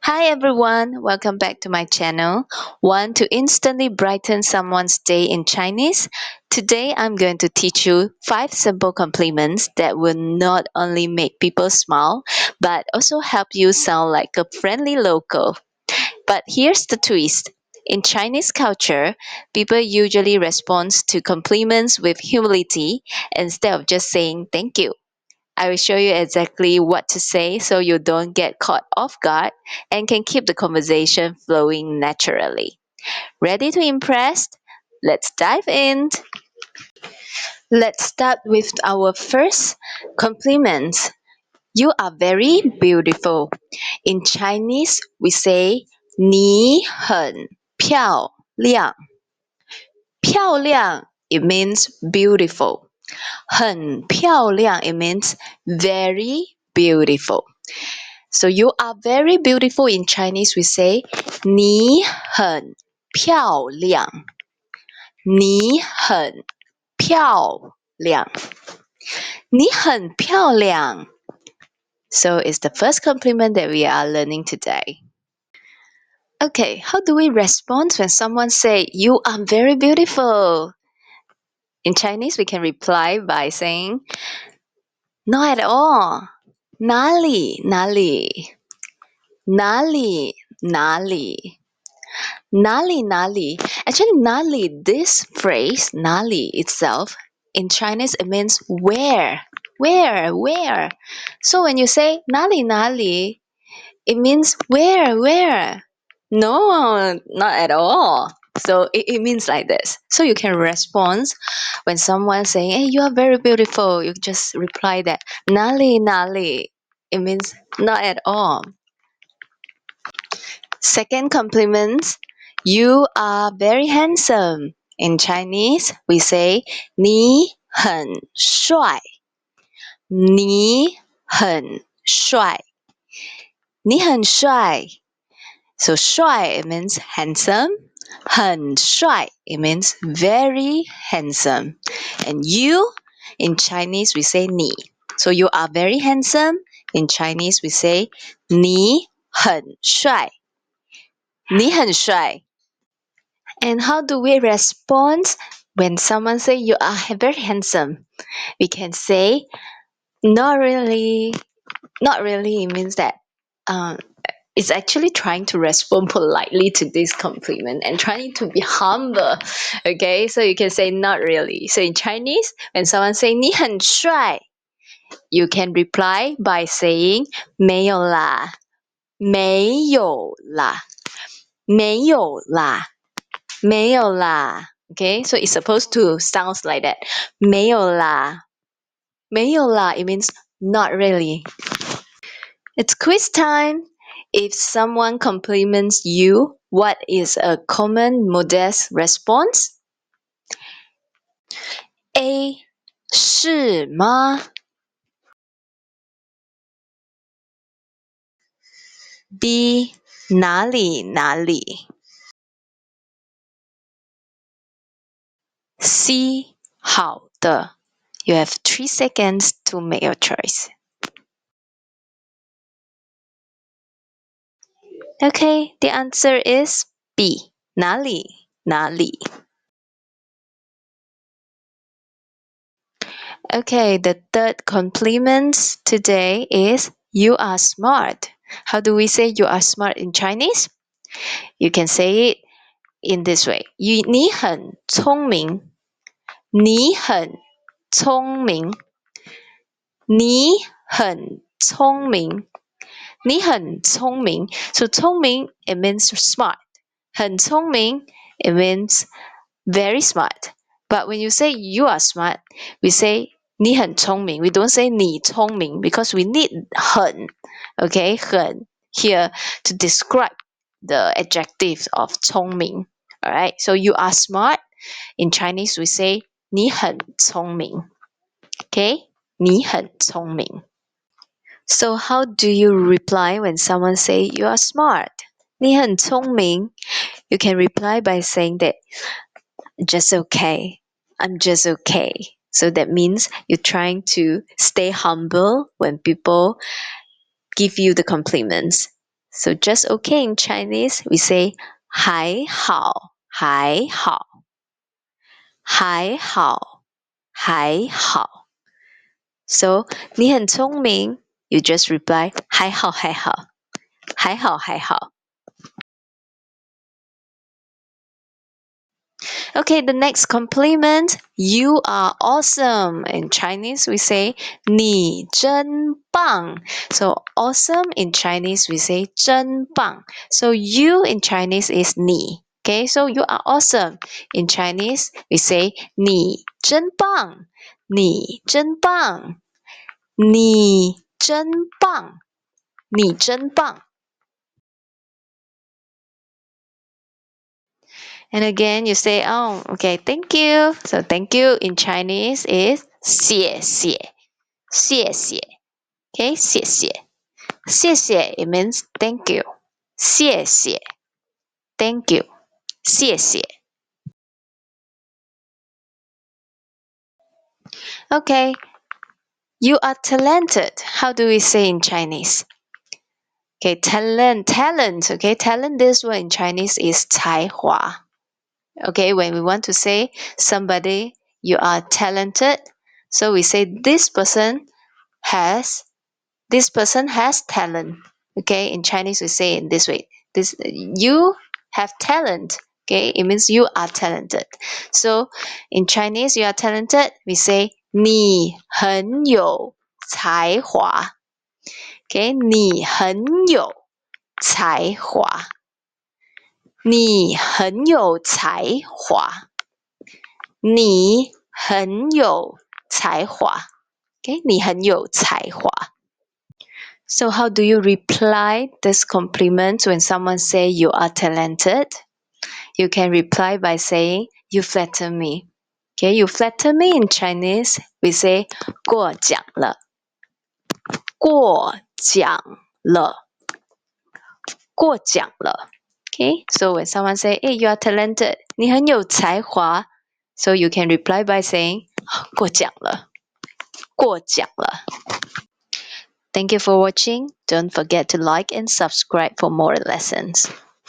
Hi everyone, welcome back to my channel. Want to instantly brighten someone's day in Chinese? Today I'm going to teach you 5 simple compliments that will not only make people smile, but also help you sound like a friendly local. But here's the twist. In Chinese culture, people usually respond to compliments with humility instead of just saying thank you. I will show you exactly what to say so you don't get caught off guard and can keep the conversation flowing naturally. Ready to impress? Let's dive in. Let's start with our first compliment. You are very beautiful. In Chinese, we say 你很漂亮.漂亮 it means beautiful. 很漂亮 it means very beautiful. So you are very beautiful in Chinese we say 你很漂亮.你很漂亮.你很漂亮. So it's the first compliment that we are learning today. Okay, how do we respond when someone say you are very beautiful? In Chinese we can reply by saying not at all. 哪里哪里哪里哪里哪里哪里 Actually, 哪里 this phrase 哪里 itself in Chinese it means where. So when you say 哪里哪里 it means where. No, not at all. So it means like this. So you can respond when someone saying, hey, you are very beautiful. You just reply that 哪里哪里 it means not at all. Second compliment, you are very handsome. In Chinese, we say 你很帅.你很帅.你很帅. So 帅 it means handsome. 很帅 it means very handsome. And you, in Chinese, we say 你. So you are very handsome. In Chinese, we say 你很帅.你很帅. And how do we respond when someone say you are very handsome? We can say not really. Not really it means that it's actually trying to respond politely to this compliment and trying to be humble. Okay, so you can say not really. So in Chinese, when someone say 你很帅, you can reply by saying 没有啦,没有啦,没有啦,没有啦. Okay, so it's supposed to sound like that. 没有啦,没有啦 it means not really. It's quiz time. If someone compliments you, what is a common modest response? A. 是吗? B. 哪里哪里? C. 好的. You have 3 seconds to make your choice. Okay, the answer is B. 哪里哪里? Okay, the third compliment today is you are smart. How do we say you are smart in Chinese? You can say it in this way. 你很聪明.你很聪明.你很聪明.你很聪明. So 聪明 it means smart. 很聪明 it means very smart. But when you say you are smart, we say 你很聪明. We don't say 你聪明 because we need 很, okay, 很 here to describe the adjective of 聪明. Alright, so you are smart. In Chinese, we say 你很聪明. Okay, 你很聪明. So how do you reply when someone say you are smart? 你很聪明. You can reply by saying that just okay. I'm just okay. So that means you're trying to stay humble when people give you the compliments. So just okay in Chinese, we say 还好,还好,还好,还好. So 你很聪明, you just reply 还好,还好,还好,还好. Okay, the next compliment, you are awesome. In Chinese, we say 你真棒. So awesome in Chinese, we say 真棒. So you in Chinese is 你. Okay, so you are awesome. In Chinese, we say 你真棒,你真棒,你真棒,你真棒. And again, you say, oh, okay, thank you. So thank you in Chinese is 谢谢,谢谢. Okay, 谢谢. 谢谢, it means thank you. 谢谢, thank you. 谢谢. Okay, you are talented. How do we say in Chinese? Okay, talent. Okay, talent, this word in Chinese is 才华. Okay, when we want to say somebody, you are talented. So we say this person has talent. Okay, in Chinese we say in this way. You have talent. Okay, it means you are talented. So in Chinese, you are talented. We say 你很有才华. Okay, 你很有才华.你很有才华.你很有才华. Okay, 你很有才华. So how do you reply this compliment when someone say you are talented? You can reply by saying you flatter me. Okay, you flatter me in Chinese, we say 过奖了,过奖了,过奖了. Okay, so when someone say, hey, you are talented, 你很有才华, so you can reply by saying 过奖了,过奖了. Thank you for watching. Don't forget to like and subscribe for more lessons.